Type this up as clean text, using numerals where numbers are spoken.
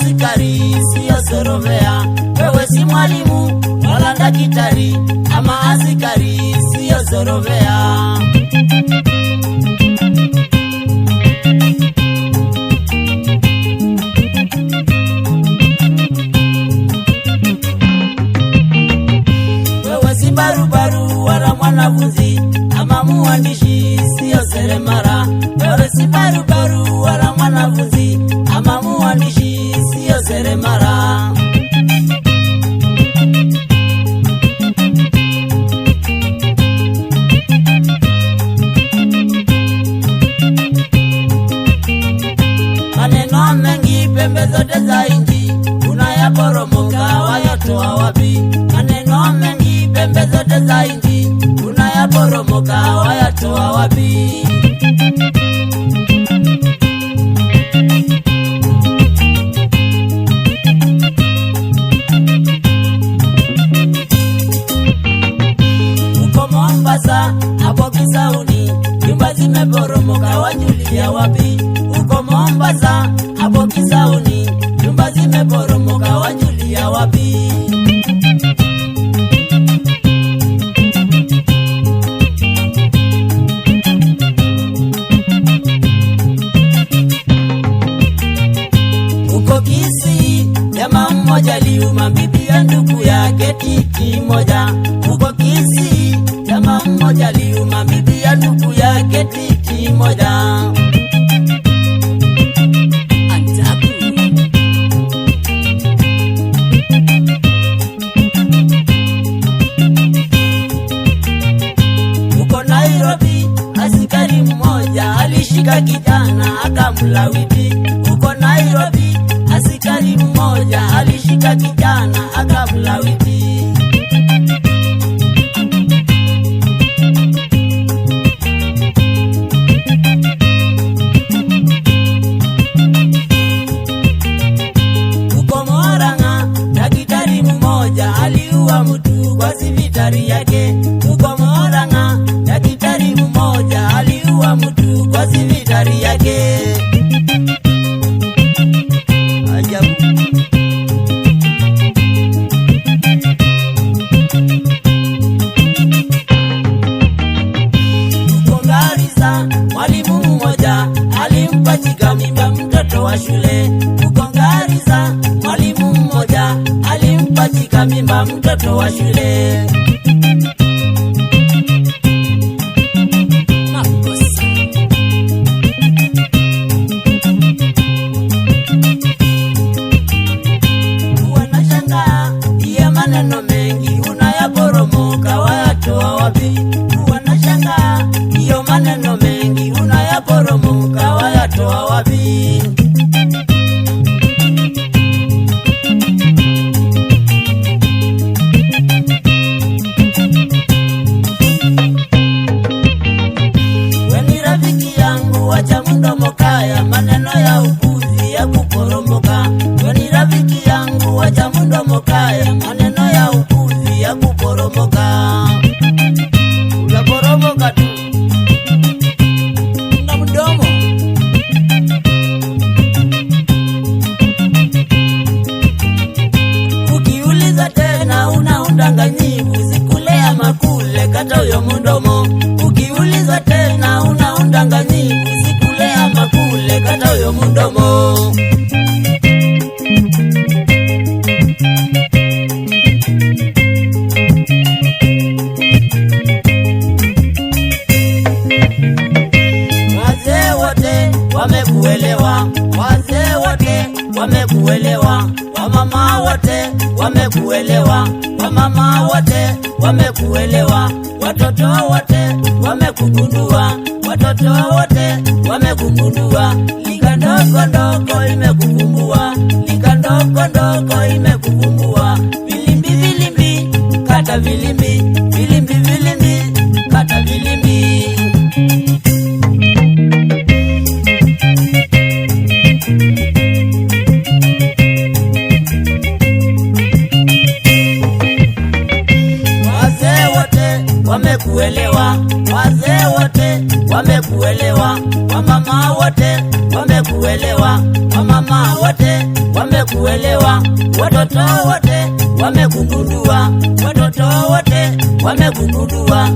askari sio soromea. Wewe si mwalimu wala daktari, ama askari sio soromea. Wewe si barubaru wala mwanafunzi, ama muandishi sio seremara. Wewe si barubaru wala mwanafunzi, ama muandishi sio seremara. Maneno mengi pembe zote za inji, unayaporomoka wayatoa wapi? Maneno mengi pembe zote za inji, unayaporomoka wayatoa wapi? Uko Mombasa hapo Kisauni, nyumba zimeporomoka wajulia wapi? Uko Mombasa hapo Kisauni, nyumba zimeporomoka wajulia wapi? Uko Kisii jamaa mmoja liuma bibi ya ndugu yake titi moja. Uko Kisii jamaa mmoja liuma bibi ya ndugu yake titi moja. Uko Nairobi askari mmoja alishika kijana akamlawiti. Uko Nairobi askari mmoja alishika kijana akamlawiti. Uko Murang'a daktari mmoja aliua mtu kwa sivitari yake. Uko Murang'a daktari mmoja aliua mtu kwa sivitari yake. Ajabu. Uko Garissa mwalimu mmoja alimpachika mimba mtoto wa shule. Uko Garissa mwalimu mmoja alimpachika mimba mtoto wa shule. Wanashangaa hiyo maneno mengi unayaporomoka wayatoa wapi? Wanashangaa hiyo maneno mengi unayaporomoka wayatoa wapi? Weni rafiki yangu wacha mdomo kaya, maneno ya upuzi ya kuporomoka. Weni rafiki yangu wacha mdomo kaya, maneno ya upuzi ya kuporomoka. Unaporomoka tu na mdomo. Ukiuliza tena una undanganyivu, sikulea makule kata uyo mdomo. Ukiuliza tena una undanganyivu, sikulea makule kata uyo mdomo. Wazee wote wamekuelewa, wazee wote wamekuelewa, wamama wote wamekuelewa, wamama wote wamekuelewa, watoto wote wamekugundua, watoto wote wamekugundua. Lika ndogo ndogo imekuvumbua, lika ndogo ndogo imekuvumbua. Vilimbi vilimbi kata vilimbi, vilimbi vilimbi kata vilimbi. Wazee wote wamekuelewa, wazee wote wamekuelewa, watoto wote wamegundua, watoto wote wamegundua.